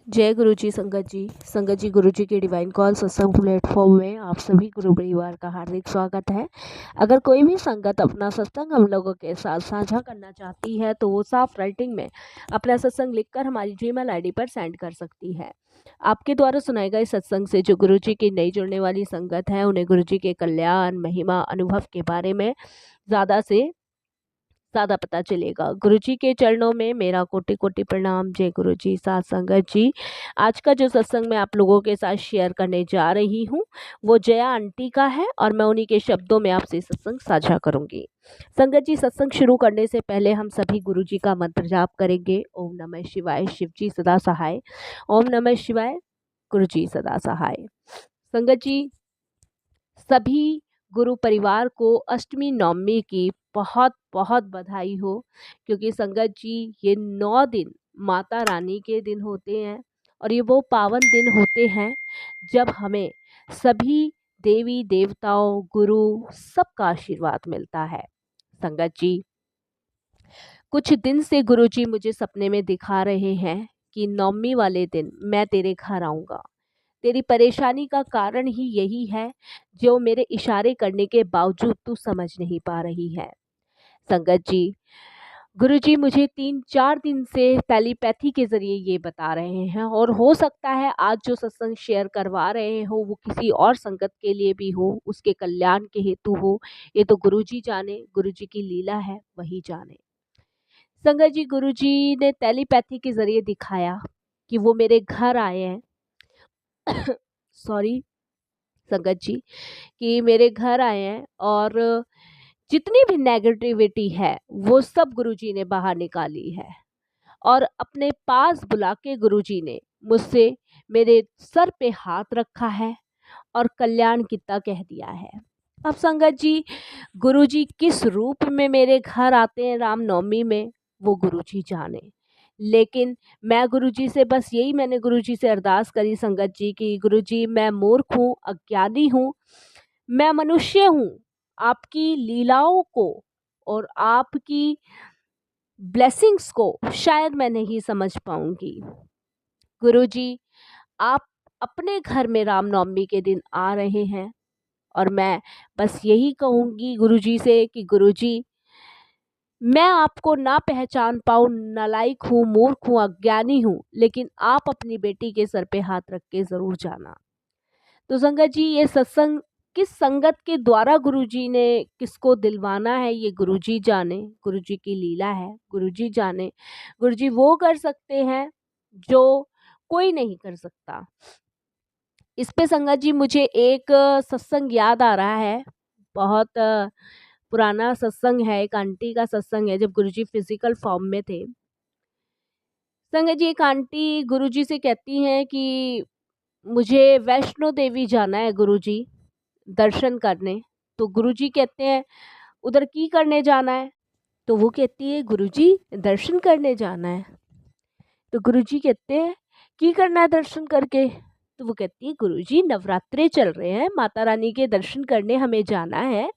जय गुरु जी संगत जी गुरु जी के डिवाइन कॉल सत्संग प्लेटफॉर्म में आप सभी गुरु परिवार का हार्दिक स्वागत है। अगर कोई भी संगत अपना सत्संग हम लोगों के साथ साझा करना चाहती है तो वो साफ राइटिंग में अपना सत्संग लिखकर हमारी जीमेल आईडी पर सेंड कर सकती है। आपके द्वारा सुनाए गए सत्संग से जो गुरु जी की नई जुड़ने वाली संगत है उन्हें गुरु जी के कल्याण महिमा अनुभव के बारे में ज़्यादा से ज़्यादा पता चलेगा। गुरु जी के चरणों में मेरा कोटि कोटि प्रणाम। जय गुरु जी। साथ संगत जी, आज का जो सत्संग मैं आप लोगों के साथ शेयर करने जा रही हूँ वो जया आंटी का है और मैं उन्हीं के शब्दों में आपसे सत्संग साझा करूँगी। संगत जी, सत्संग शुरू करने से पहले हम सभी गुरु जी का मंत्र जाप करेंगे। ओम नमः शिवाय, शिव जी सदा सहाय। ओम नमः शिवाय, गुरु जी सदा सहाय। संगत जी, सभी गुरु परिवार को अष्टमी नवमी की बहुत बहुत बधाई हो, क्योंकि संगत जी ये 9 दिन माता रानी के दिन होते हैं और ये वो पावन दिन होते हैं जब हमें सभी देवी देवताओं गुरु सबका आशीर्वाद मिलता है। संगत जी, कुछ दिन से गुरु जी मुझे सपने में दिखा रहे हैं कि नवमी वाले दिन मैं तेरे घर आऊँगा। तेरी परेशानी का कारण ही यही है जो मेरे इशारे करने के बावजूद तू समझ नहीं पा रही है। संगत जी, गुरुजी मुझे 3-4 दिन से टेलीपैथी के ज़रिए ये बता रहे हैं और हो सकता है आज जो सत्संग शेयर करवा रहे हो वो किसी और संगत के लिए भी हो, उसके कल्याण के हेतु हो। ये तो गुरुजी जाने, गुरुजी की लीला है, वही जाने। संगत जी, गुरुजी ने टेलीपैथी के ज़रिए दिखाया कि वो मेरे घर आए हैं सॉरी संगत जी, कि मेरे घर आए हैं और जितनी भी नेगेटिविटी है वो सब गुरुजी ने बाहर निकाली है और अपने पास बुला के गुरुजी ने मुझसे मेरे सर पे हाथ रखा है और कल्याण कितना कह दिया है। अब संगत जी, गुरुजी किस रूप में मेरे घर आते हैं रामनवमी में वो गुरुजी जाने, लेकिन मैं गुरुजी से बस यही मैंने गुरुजी से अरदास करी संगत जी की, गुरुजी मैं मूर्ख हूँ, अज्ञानी हूँ, मैं मनुष्य हूँ, आपकी लीलाओं को और आपकी ब्लेसिंग्स को शायद मैं नहीं समझ पाऊंगी। गुरुजी, आप अपने घर में रामनवमी के दिन आ रहे हैं और मैं बस यही कहूँगी गुरुजी से कि गुरुजी मैं आपको ना पहचान पाऊँ, नालायक हूँ, मूर्ख हूँ, अज्ञानी हूँ, लेकिन आप अपनी बेटी के सर पे हाथ रख के ज़रूर जाना। तो संगत जी, ये सत्संग किस संगत के द्वारा गुरुजी ने किसको दिलवाना है ये गुरुजी जाने, गुरुजी की लीला है, गुरुजी जाने। गुरुजी वो कर सकते हैं जो कोई नहीं कर सकता। इस पे संगत जी मुझे एक सत्संग याद आ रहा है, बहुत पुराना सत्संग है, एक आंटी का सत्संग है जब गुरुजी फिजिकल फॉर्म में थे। संगत जी, एक आंटी गुरुजी से कहती हैं कि मुझे वैष्णो देवी जाना है गुरुजी दर्शन करने। तो गुरुजी कहते हैं उधर की करने जाना है? तो वो कहती है गुरुजी दर्शन करने जाना है। तो गुरुजी कहते हैं की करना है दर्शन करके? तो वो कहती है गुरुजी नवरात्रे चल रहे हैं, माता रानी के दर्शन करने हमें जाना है,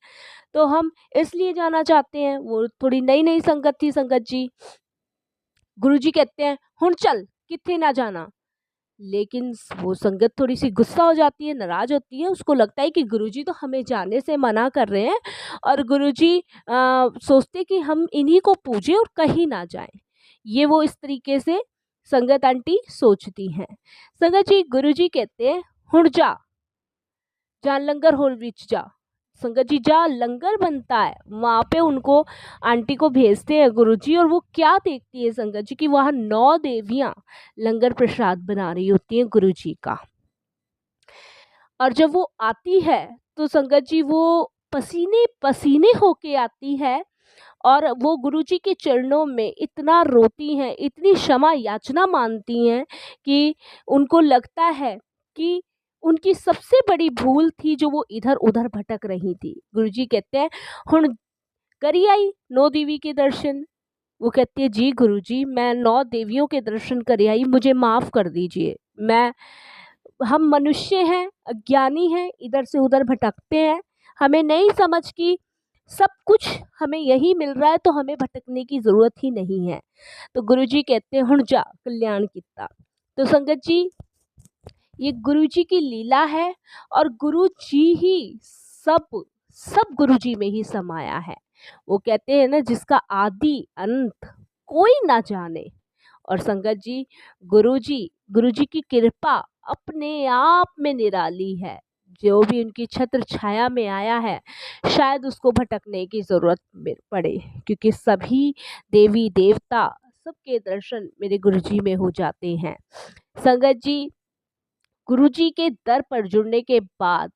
तो हम इसलिए जाना चाहते हैं। वो थोड़ी नई नई संगत थी संगत जी। गुरुजी कहते हैं हुण चल, किथे ना जाना। लेकिन वो संगत थोड़ी सी गुस्सा हो जाती है, नाराज होती है, उसको लगता है कि गुरुजी तो हमें जाने से मना कर रहे हैं और गुरुजी सोचते कि हम इन्हीं को पूजें और कहीं ना जाएं। ये वो इस तरीके से संगत आंटी सोचती हैं। संगत जी, गुरुजी कहते हैं हुण जा, जा लंगर हॉल विच जा। संगत जी, जा लंगर बनता है वहाँ पे उनको आंटी को भेजते हैं गुरुजी, और वो क्या देखती है संगत जी कि वहाँ 9 देवियाँ लंगर प्रसाद बना रही होती हैं गुरुजी का। और जब वो आती है तो संगत जी वो पसीने पसीने होके आती है और वो गुरुजी के चरणों में इतना रोती हैं, इतनी क्षमा याचना मांगती हैं कि उनको लगता है कि उनकी सबसे बड़ी भूल थी जो वो इधर उधर भटक रही थी। गुरुजी कहते हैं हुण करी आई 9 देवी के दर्शन। वो कहती है जी गुरुजी, मैं 9 देवियों के दर्शन कर आई, मुझे माफ़ कर दीजिए। मैं हम मनुष्य हैं, अज्ञानी हैं, इधर से उधर भटकते हैं, हमें नहीं समझ कि सब कुछ हमें यही मिल रहा है तो हमें भटकने की ज़रूरत ही नहीं है। तो गुरुजी कहते हैं हुण जा कल्याण किता। तो संगत जी, ये गुरु जी की लीला है और गुरु जी ही सब सब गुरु जी में ही समाया है। वो कहते हैं ना, जिसका आदि अंत कोई ना जाने। और संगत जी, गुरु जी की कृपा अपने आप में निराली है। जो भी उनकी छत्र छाया में आया है, शायद उसको भटकने की जरूरत पड़े, क्योंकि सभी देवी देवता सबके दर्शन मेरे गुरु जी में हो जाते हैं। संगत जी, गुरु जी के दर पर जुड़ने के बाद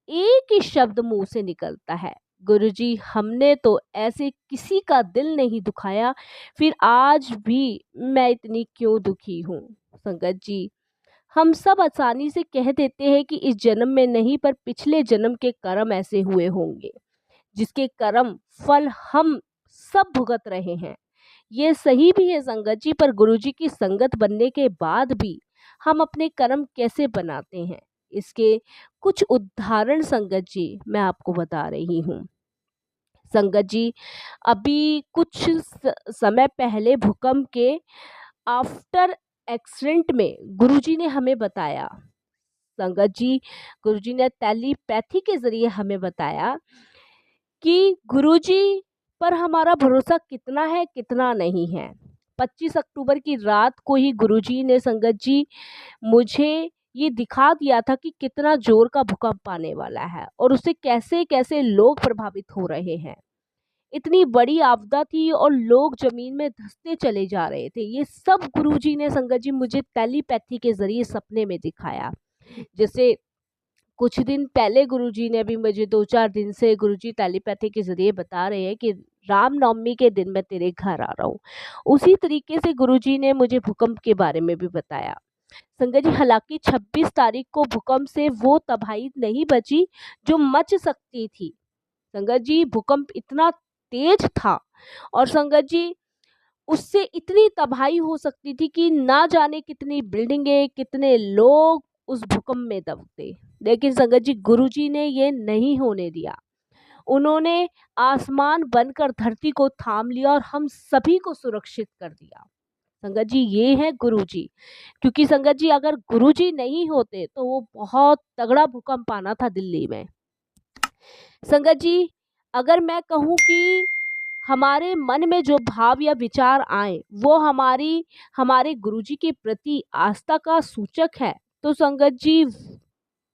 एक ही शब्द मुंह से निकलता है, गुरुजी हमने तो ऐसे किसी का दिल नहीं दुखाया, फिर आज भी मैं इतनी क्यों दुखी हूँ। संगत जी, हम सब आसानी से कह देते हैं कि इस जन्म में नहीं, पर पिछले जन्म के कर्म ऐसे हुए होंगे जिसके कर्म फल हम सब भुगत रहे हैं। ये सही भी है संगत जी, पर गुरुजी की संगत बनने के बाद भी हम अपने कर्म कैसे बनाते हैं, इसके कुछ उदाहरण संगत जी मैं आपको बता रही हूँ। संगत जी, अभी कुछ समय पहले भूकंप के आफ्टर एक्सीडेंट में गुरुजी ने हमें बताया, संगत जी, गुरुजी ने टेलीपैथी के जरिए हमें बताया कि गुरुजी पर हमारा भरोसा कितना है कितना नहीं है। 25 अक्टूबर की रात को ही गुरुजी ने संगत जी मुझे ये दिखा दिया था कि कितना जोर का भूकंप आने वाला है और उससे कैसे कैसे लोग प्रभावित हो रहे हैं। इतनी बड़ी आपदा थी और लोग जमीन में धंसते चले जा रहे थे। ये सब गुरुजी ने संगत जी मुझे टेलीपैथी के जरिए सपने में दिखाया। जैसे कुछ दिन पहले गुरुजी ने भी मुझे 2-4 दिन से गुरुजी टेलीपैथी के जरिए बता रहे हैं कि रामनवमी के दिन मैं तेरे घर आ रहा हूँ। उसी तरीके से गुरुजी ने मुझे भूकंप के बारे में भी बताया। संगत जी, हालांकि 26 तारीख को भूकंप से वो तबाही नहीं बची जो मच सकती थी। संगत जी, भूकंप इतना तेज था और संगत जी उससे इतनी तबाही हो सकती थी कि ना जाने कितनी बिल्डिंगें, कितने लोग उस भूकंप में दबते। लेकिन संगत जी, गुरुजी ने ये नहीं होने दिया। उन्होंने आसमान बनकर धरती को थाम लिया और हम सभी को सुरक्षित कर दिया। संगत जी, ये है गुरुजी। क्योंकि संगत जी, अगर गुरुजी नहीं होते तो वो बहुत तगड़ा भूकंप आना था दिल्ली में। संगत जी, अगर मैं कहूँ कि हमारे मन में जो भाव या विचार आए वो हमारे गुरुजी के प्रति आस्था का सूचक है, तो संगत जी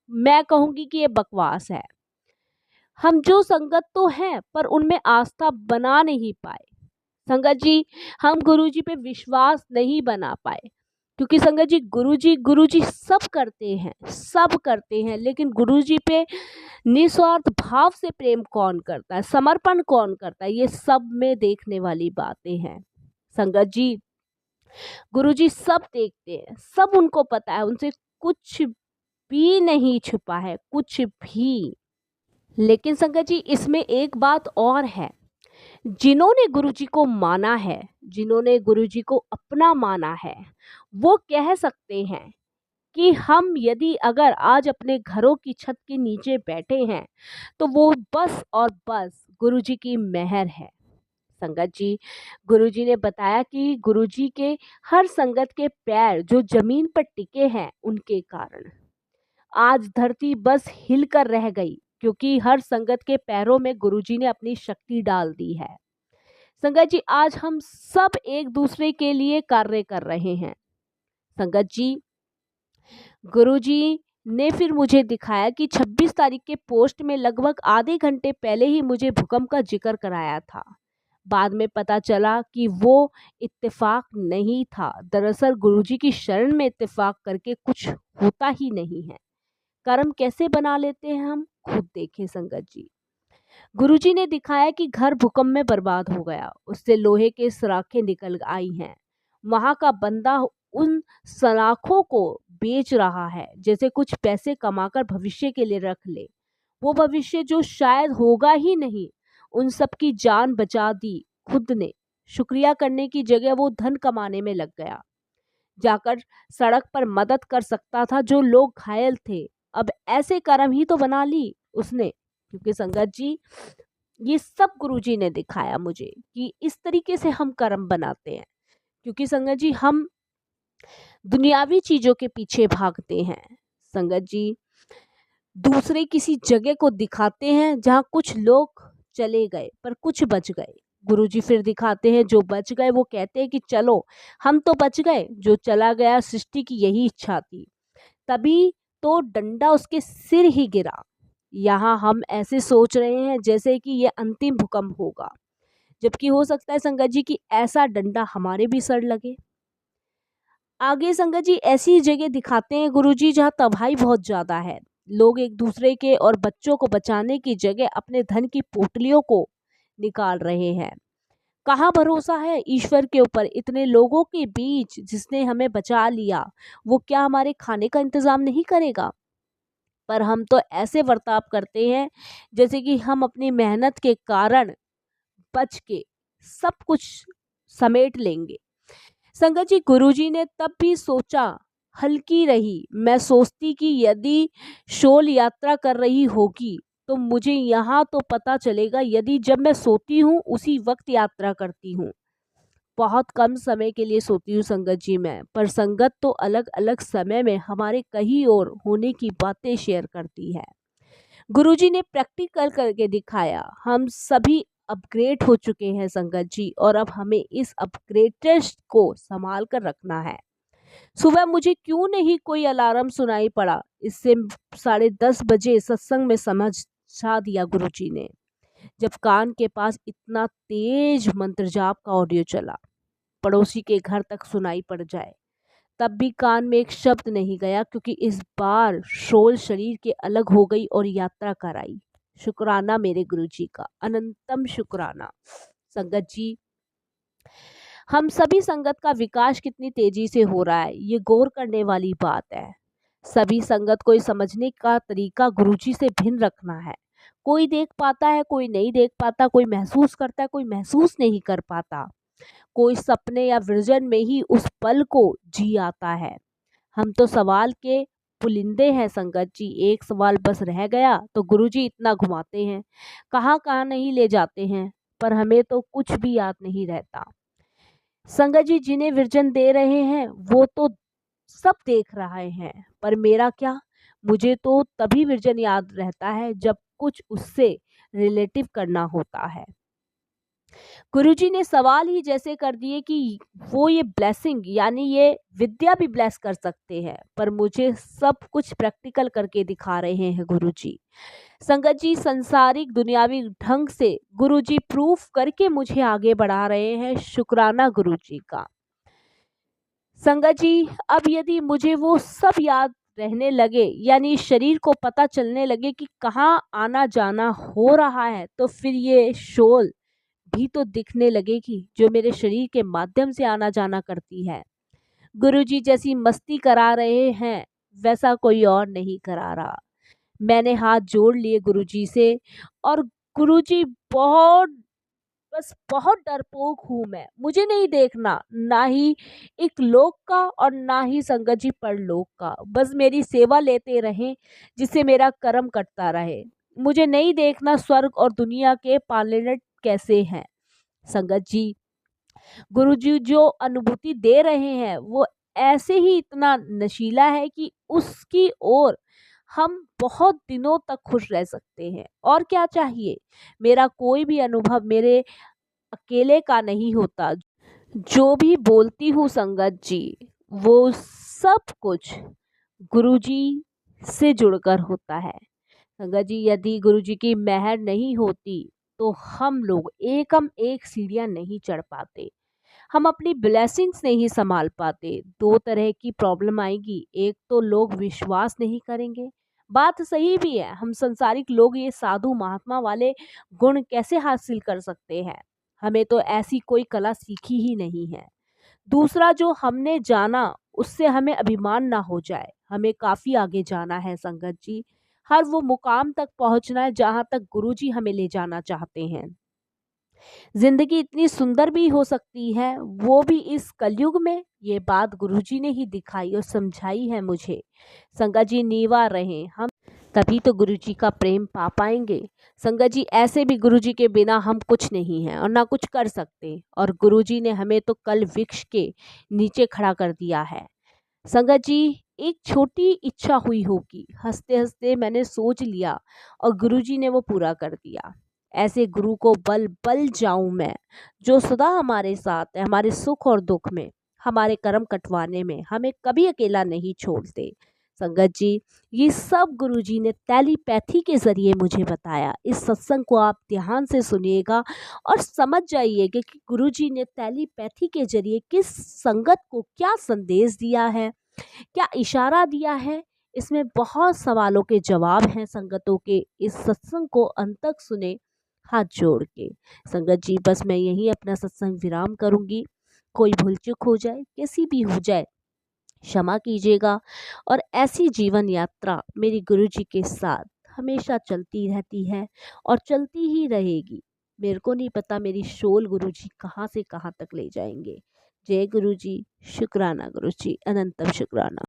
मैं कहूँगी कि ये बकवास है। हम जो संगत तो हैं पर उनमें आस्था बना नहीं पाए। संगत जी, हम गुरुजी पे विश्वास नहीं बना पाए, क्योंकि संगत जी गुरुजी सब करते हैं, लेकिन गुरुजी पे निस्वार्थ भाव से प्रेम कौन करता है, समर्पण कौन करता है, ये सब में देखने वाली बातें हैं। संगत जी, गुरुजी सब देखते हैं, सब उनको पता है, उनसे कुछ भी नहीं छुपा है, कुछ भी। लेकिन संगत जी, इसमें एक बात और है, जिन्होंने गुरुजी को माना है, जिन्होंने गुरुजी को अपना माना है, वो कह सकते हैं कि हम यदि अगर आज अपने घरों की छत के नीचे बैठे हैं तो वो बस और बस गुरुजी की मेहर है। संगत जी, गुरुजी ने बताया कि गुरुजी के हर संगत के पैर जो जमीन पर टिके हैं उनके कारण आज धरती बस हिलकर रह गई, क्योंकि हर संगत के पैरों में गुरुजी ने अपनी शक्ति डाल दी है। संगत जी, आज हम सब एक दूसरे के लिए कार्य कर रहे हैं। संगत जी, गुरुजी ने फिर मुझे दिखाया कि 26 तारीख के पोस्ट में लगभग आधे घंटे पहले ही मुझे भूकंप का जिक्र कराया था। बाद में पता चला कि वो इत्तेफाक नहीं था। दरअसल गुरुजी की शरण में इत्तेफाक करके कुछ होता ही नहीं है। कर्म कैसे बना लेते हैं हम खुद देखें। संगत जी, गुरुजी ने दिखाया कि घर भूकंप में बर्बाद हो गया, उससे लोहे के सराखें निकल आई हैं। वहां का बंदा उन सलाखों को बेच रहा है, जैसे कुछ पैसे कमाकर भविष्य के लिए रख ले। वो भविष्य जो शायद होगा ही नहीं, उन सब की जान बचा दी खुद ने। शुक्रिया करने की जगह वो धन कमाने में लग गया। जाकर सड़क पर मदद कर सकता था जो लोग घायल थे, अब ऐसे कर्म ही तो बना ली उसने। क्योंकि संगत जी, ये सब गुरुजी ने दिखाया मुझे कि इस तरीके से हम कर्म बनाते हैं। क्योंकि संगत जी, हम दुनियावी चीज़ों के पीछे भागते हैं। संगत जी, दूसरे किसी जगह को दिखाते हैं जहाँ कुछ लोग चले गए पर कुछ बच गए। गुरुजी फिर दिखाते हैं जो बच गए वो कहते हैं कि चलो हम तो बच गए, जो चला गया सृष्टि की यही इच्छा थी। तभी तो डंडा उसके सिर ही गिरा। यहाँ हम ऐसे सोच रहे हैं जैसे कि ये अंतिम भूकंप होगा, जबकि हो सकता है संगत जी कि ऐसा डंडा हमारे भी सर लगे। आगे संगत जी ऐसी जगह दिखाते हैं गुरुजी जहाँ तबाही बहुत ज़्यादा है। लोग एक दूसरे के और बच्चों को बचाने की जगह अपने धन की पोटलियों को निकाल रहे हैं। कहाँ भरोसा है ईश्वर के ऊपर? इतने लोगों के बीच जिसने हमें बचा लिया, वो क्या हमारे खाने का इंतजाम नहीं करेगा? पर हम तो ऐसे बर्ताव करते हैं जैसे कि हम अपनी मेहनत के कारण बच के सब कुछ समेट लेंगे। संगत जी, गुरुजी ने तब भी सोचा, हल्की रही। मैं सोचती कि यदि शोल यात्रा कर रही होगी तो मुझे यहाँ तो पता चलेगा, यदि जब मैं सोती हूँ उसी वक्त यात्रा करती हूँ। बहुत कम समय के लिए सोती हूँ संगत जी मैं, पर संगत तो अलग अलग समय में हमारे कहीं और होने की बातें शेयर करती है। गुरुजी ने प्रैक्टिकल करके दिखाया। हम सभी अपग्रेड हो चुके हैं संगत जी, और अब हमें इस अपग्रेडेड को संभाल कर रखना है। सुबह मुझे क्यों नहीं कोई अलार्म सुनाई पड़ा, इससे 10:30 बजे सत्संग में समझा दिया गुरुजी ने। जब कान के पास इतना तेज मंत्र जाप का ऑडियो चला, पड़ोसी के घर तक सुनाई पड़ जाए, तब भी कान में एक शब्द नहीं गया, क्योंकि इस बार शोल शरीर के अलग हो गई और यात्रा कराई। शुक्राना मेरे गुरुजी का, अनंतम शुक्राना। संगत जी, हम सभी संगत का विकास कितनी तेजी से हो रहा है, ये गौर करने वाली बात है। सभी संगत को समझने का तरीका गुरुजी से भिन्न रखना है। कोई देख पाता है, कोई नहीं देख पाता, कोई महसूस करता है, कोई महसूस नहीं कर पाता, कोई सपने या विजन में ही उस पल को जी आता है। हम तो सवाल के पुलिंदे हैं संगत जी। एक सवाल बस रह गया तो गुरुजी इतना घुमाते हैं, कहाँ कहाँ नहीं ले जाते हैं, पर हमें तो कुछ भी याद नहीं रहता। संगत जी, जिन्हें विजन दे रहे हैं वो तो सब देख रहे हैं, पर मेरा क्या? मुझे तो तभी विजन याद रहता है जब कुछ उससे रिलेटिव करना होता है। गुरुजी ने सवाल ही जैसे कर दिए कि वो ये ब्लेसिंग यानी ये विद्या भी ब्लेस कर सकते हैं, पर मुझे सब कुछ प्रैक्टिकल करके दिखा रहे हैं गुरुजी। संगत जी, संसारिक दुनियावी ढंग से गुरुजी प्रूफ करके मुझे आगे बढ़ा रहे हैं। शुक्राना गुरुजी का। संगत जी, अब यदि मुझे वो सब याद रहने लगे, यानी शरीर को पता चलने लगे कि कहाँ आना जाना हो रहा है, तो फिर ये शोल भी तो दिखने लगेगी जो मेरे शरीर के माध्यम से आना जाना करती है। गुरुजी जैसी मस्ती करा रहे हैं वैसा कोई और नहीं करा रहा। मैंने हाथ जोड़ लिए गुरुजी से, और गुरुजी बहुत डरपोक हूँ मैं, मुझे नहीं देखना ना ही एक लोक का और ना ही संगत जी परलोक का। बस मेरी सेवा लेते रहें जिससे मेरा कर्म कटता रहे। मुझे नहीं देखना स्वर्ग और दुनिया के प्लैनेट कैसे हैं। संगत जी, गुरुजी जो अनुभूति दे रहे हैं वो ऐसे ही इतना नशीला है कि उसकी ओर हम बहुत दिनों तक खुश रह सकते हैं। और क्या चाहिए? मेरा कोई भी अनुभव मेरे अकेले का नहीं होता। जो भी बोलती हूँ संगत जी, वो सब कुछ गुरुजी से जुड़कर होता है। संगत जी, यदि गुरुजी की मेहर नहीं होती तो हम लोग एकम एक सीढ़ियाँ नहीं चढ़ पाते, हम अपनी ब्लेसिंग्स नहीं संभाल पाते। दो तरह की प्रॉब्लम आएगी, एक तो लोग विश्वास नहीं करेंगे। बात सही भी है, हम संसारिक लोग ये साधु महात्मा वाले गुण कैसे हासिल कर सकते हैं? हमें तो ऐसी कोई कला सीखी ही नहीं है। दूसरा, जो हमने जाना उससे हमें अभिमान ना हो जाए। हमें काफ़ी आगे जाना है संगत जी, हर वो मुकाम तक पहुंचना है जहां तक गुरुजी हमें ले जाना चाहते हैं। जिंदगी इतनी सुंदर भी हो सकती है, वो भी इस कलयुग में। ये बात गुरुजी ने ही दिखाई और समझाई है मुझे। संगत जी, नीवा रहे हम, तभी तो गुरुजी का प्रेम पा पाएंगे। संगत जी, ऐसे भी गुरुजी के बिना हम कुछ नहीं हैं और ना कुछ कर सकते, और गुरुजी ने हमें तो कल वृक्ष के नीचे खड़ा कर दिया है। संगत जी, एक छोटी इच्छा हुई होगी, हँसते-हँसते मैंने सोच लिया और गुरुजी ने वो पूरा कर दिया। ऐसे गुरु को बल-बल जाऊँ मैं, जो सदा हमारे साथ है, हमारे सुख और दुख में, हमारे कर्म कटवाने में, हमें कभी अकेला नहीं छोड़ते। संगत जी, ये सब गुरुजी ने टेलीपैथी के ज़रिए मुझे बताया। इस सत्संग को आप ध्यान से सुनिएगा और समझ जाइएगा कि गुरुजी ने टेलीपैथी के ज़रिए किस संगत को क्या संदेश दिया है, क्या इशारा दिया है। इसमें बहुत सवालों के जवाब हैं संगतों के। इस सत्संग को अंत तक सुने हाथ जोड़ के। संगत जी, बस मैं यहीं अपना सत्संग विराम करूंगी। कोई भूल चूक हो जाए, कैसी भी हो जाए, क्षमा कीजिएगा। और ऐसी जीवन यात्रा मेरी गुरु जी के साथ हमेशा चलती रहती है और चलती ही रहेगी। मेरे को नहीं पता मेरी शोल गुरु जी कहाँ से कहाँ तक ले जाएंगे। जय गुरु जी, शुक्राना गुरु जी, अनंतम शुक्राना।